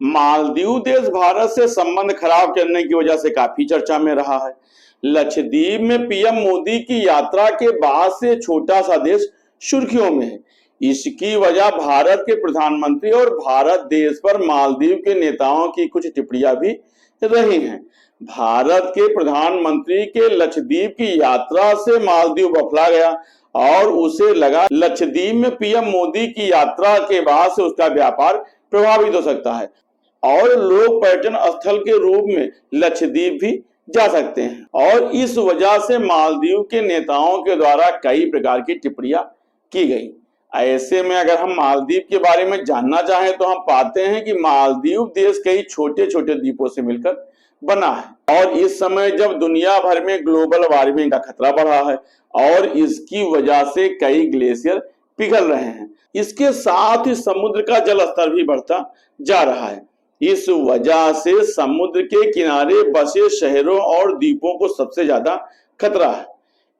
मालदीव देश भारत से संबंध खराब करने की वजह से काफी चर्चा में रहा है। लक्षद्वीप में पीएम मोदी की यात्रा के बाद से छोटा सा देश सुर्खियों में है। इसकी वजह भारत के प्रधानमंत्री और भारत देश पर मालदीव के नेताओं की कुछ टिप्पणियां भी रही हैं। भारत के प्रधानमंत्री के लक्षद्वीप की यात्रा से मालदीव बौखला गया और उसे लगा लक्षद्वीप में पीएम मोदी की यात्रा के बाद से उसका व्यापार प्रभावित हो सकता है और लोग पर्यटन स्थल के रूप में लक्षद्वीप भी जा सकते हैं। और इस वजह से मालदीव के नेताओं के द्वारा कई प्रकार की टिप्पणियां की गई। ऐसे में अगर हम मालदीव के बारे में जानना चाहें तो हम पाते हैं कि मालदीव देश कई छोटे छोटे द्वीपों से मिलकर बना है और इस समय जब दुनिया भर में ग्लोबल वार्मिंग का खतरा बढ़ा है और इसकी वजह से कई ग्लेशियर पिघल रहे हैं, इसके साथ ही समुद्र का जल स्तर भी बढ़ता जा रहा है। इस वजह से समुद्र के किनारे बसे शहरों और द्वीपों को सबसे ज्यादा खतरा है।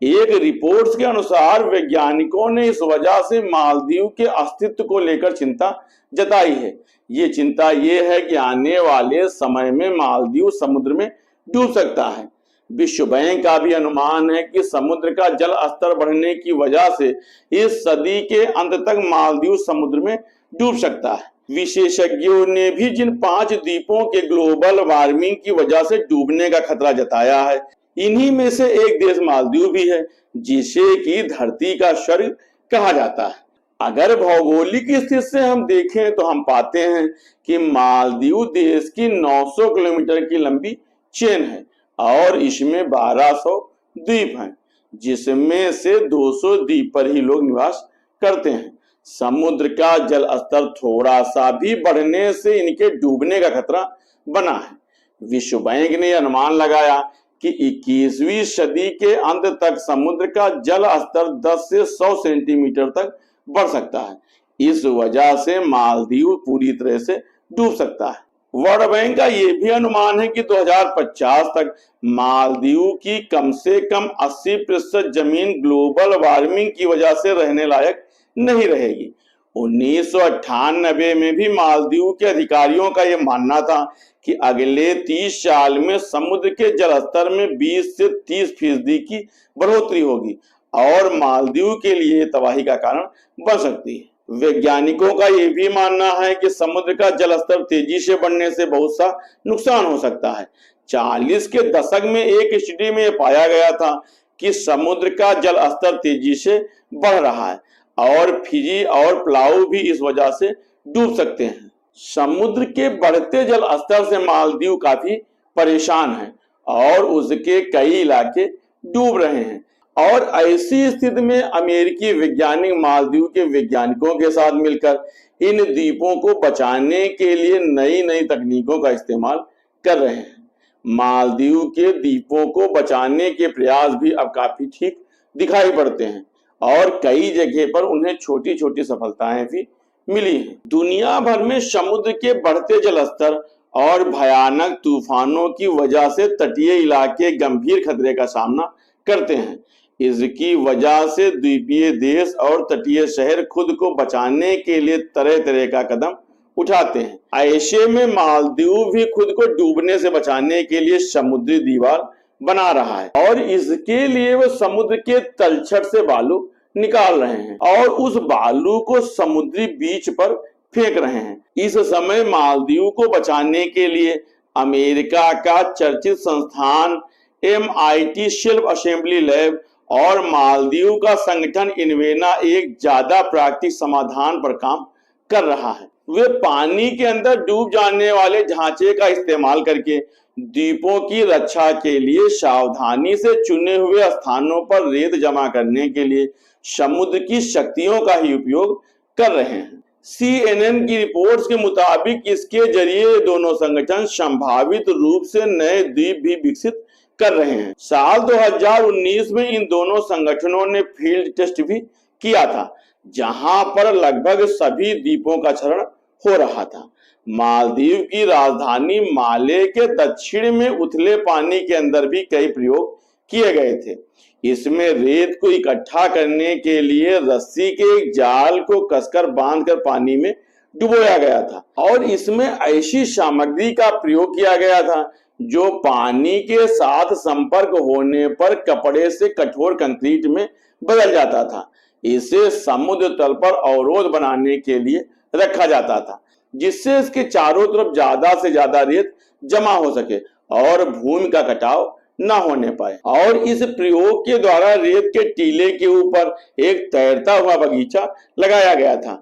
एक रिपोर्ट्स के अनुसार वैज्ञानिकों ने इस वजह से मालदीव के अस्तित्व को लेकर चिंता जताई है। ये चिंता ये है कि आने वाले समय में मालदीव समुद्र में डूब सकता है। विश्व बैंक का भी अनुमान है कि समुद्र का जल स्तर बढ़ने की वजह से इस सदी के अंत तक मालदीव समुद्र में डूब सकता है। विशेषज्ञों ने भी जिन 5 द्वीपों के ग्लोबल वार्मिंग की वजह से डूबने का खतरा जताया है, इन्हीं में से एक देश मालदीव भी है, जिसे कि धरती का स्वर्ग कहा जाता है। अगर भौगोलिक स्थिति से हम देखें तो हम पाते हैं कि मालदीव देश की 900 किलोमीटर की लंबी चेन है और इसमें 1200 द्वीप हैं, जिसमें से 200 द्वीप पर ही लोग निवास करते हैं। समुद्र का जल स्तर थोड़ा सा भी बढ़ने से इनके डूबने का खतरा बना है। विश्व बैंक ने अनुमान लगाया कि 21वीं सदी के अंत तक समुद्र का जल स्तर 10 से 100 सेंटीमीटर तक बढ़ सकता है। इस वजह से मालदीव पूरी तरह से डूब सकता है। वर्ल्ड बैंक का यह भी अनुमान है कि 2050 तक मालदीव की कम से कम 80% जमीन ग्लोबल वार्मिंग की वजह से रहने लायक नहीं रहेगी। 1998 में भी मालदीव के अधिकारियों का यह मानना था कि अगले 30 साल में समुद्र के जलस्तर में 20 से 30% की बढ़ोतरी होगी और मालदीव के लिए तबाही का कारण बन सकती है। वैज्ञानिकों का यह भी मानना है कि समुद्र का जलस्तर तेजी से बढ़ने से बहुत सा नुकसान हो सकता है। 40 के दशक में एक स्टडी में पाया गया था कि समुद्र का जल स्तर तेजी से बढ़ रहा है और फिजी और पलाऊ भी इस वजह से डूब सकते हैं। समुद्र के बढ़ते जल स्तर से मालदीव काफी परेशान है और उसके कई इलाके डूब रहे हैं और ऐसी स्थिति में अमेरिकी वैज्ञानिक मालदीव के वैज्ञानिकों के साथ मिलकर इन द्वीपों को बचाने के लिए नई नई तकनीकों का इस्तेमाल कर रहे हैं। मालदीव के द्वीपों को बचाने के प्रयास भी अब काफी ठीक दिखाई पड़ते हैं और कई जगह पर उन्हें छोटी छोटी सफलताएं भी मिली हैं। दुनिया भर में समुद्र के बढ़ते जलस्तर और भयानक तूफानों की वजह से तटीय इलाके गंभीर खतरे का सामना करते हैं। इसकी वजह से द्वीपीय देश और तटीय शहर खुद को बचाने के लिए तरह तरह का कदम उठाते हैं। ऐसे में मालदीव भी खुद को डूबने से बचाने के लिए समुद्री दीवार बना रहा है और इसके लिए वो समुद्र के तलछट से बालू निकाल रहे हैं और उस बालू को समुद्री बीच पर फेंक रहे हैं। इस समय मालदीव को बचाने के लिए अमेरिका का चर्चित संस्थान MIT सेल्फ असेंबली लैब और मालदीव का संगठन इन्वेना एक ज्यादा प्राकृतिक समाधान पर काम कर रहा है। वे पानी के अंदर डूब जाने वाले ढांचे का इस्तेमाल करके द्वीपों की रक्षा के लिए सावधानी से चुने हुए स्थानों पर रेत जमा करने के लिए समुद्र की शक्तियों का ही उपयोग कर रहे हैं। CNN की रिपोर्ट्स के मुताबिक इसके जरिए दोनों संगठन संभावित रूप से नए द्वीप भी विकसित कर रहे हैं। साल 2019 में इन दोनों संगठनों ने फील्ड टेस्ट भी किया था, जहां पर लगभग सभी द्वीपों का क्षरण हो रहा था। मालदीव की राजधानी माले के दक्षिण में उथले पानी के अंदर भी कई प्रयोग किए गए थे। इसमें रेत को इकट्ठा करने के लिए रस्सी के एक जाल को कसकर बांधकर पानी में डुबोया गया था और इसमें ऐसी सामग्री का प्रयोग किया गया था जो पानी के साथ संपर्क होने पर कपड़े से कठोर कंक्रीट में बदल जाता था। इसे समुद्र तल पर अवरोध बनाने के लिए रखा जाता था, जिससे इसके चारों तरफ ज्यादा से ज्यादा रेत जमा हो सके और भूमि का कटाव न होने पाए। और इस प्रयोग के द्वारा रेत के टीले के ऊपर एक तैरता हुआ बगीचा लगाया गया था,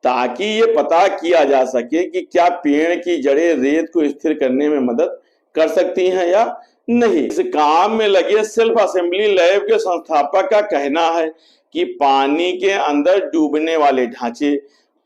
ताकि ये पता किया जा सके कि क्या पेड़ की जड़ें रेत को स्थिर करने में मदद कर सकती हैं या नहीं। इस काम में लगे सेल्फ असेंबली लैब के संस्थापक का कहना है कि पानी के अंदर डूबने वाले ढांचे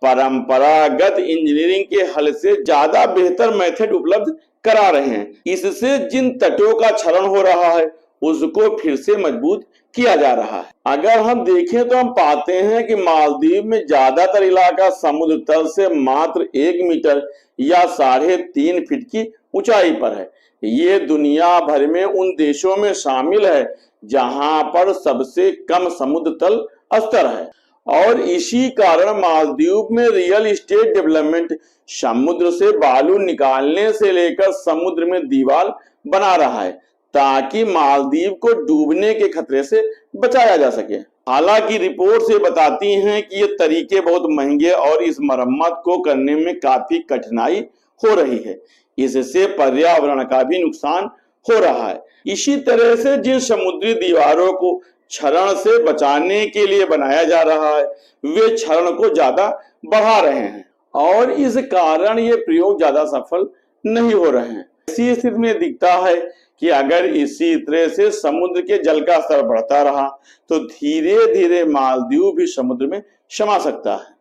परंपरागत इंजीनियरिंग के हल से ज्यादा बेहतर मेथड उपलब्ध करा रहे हैं। इससे जिन तटों का क्षरण हो रहा है उसको फिर से मजबूत किया जा रहा है। अगर हम देखें तो हम पाते हैं कि मालदीव में ज्यादातर इलाका समुद्र तल से मात्र 1 मीटर या 3.5 फीट की ऊंचाई पर है। ये दुनिया भर में उन देशों में शामिल है जहां पर सबसे कम समुद्र तल स्तर है और इसी कारण मालदीव में रियल एस्टेट डेवलपमेंट समुद्र से बालू निकालने से लेकर समुद्र में दीवार बना रहा है ताकि मालदीव को डूबने के खतरे से बचाया जा सके। हालांकि रिपोर्ट से बताती हैं कि ये तरीके बहुत महंगे और इस मरम्मत को करने में काफी कठिनाई हो रही है। इससे पर्यावरण का भी नुकसान हो रहा है। इसी तरह से जिन समुद्री दीवारों को क्षरण से बचाने के लिए बनाया जा रहा है वे क्षरण को ज्यादा बढ़ा रहे हैं और इस कारण ये प्रयोग ज्यादा सफल नहीं हो रहे हैं। ऐसी स्थिति में दिखता है कि अगर इसी तरह से समुद्र के जल का स्तर बढ़ता रहा तो धीरे धीरे मालदीव भी समुद्र में समा सकता है।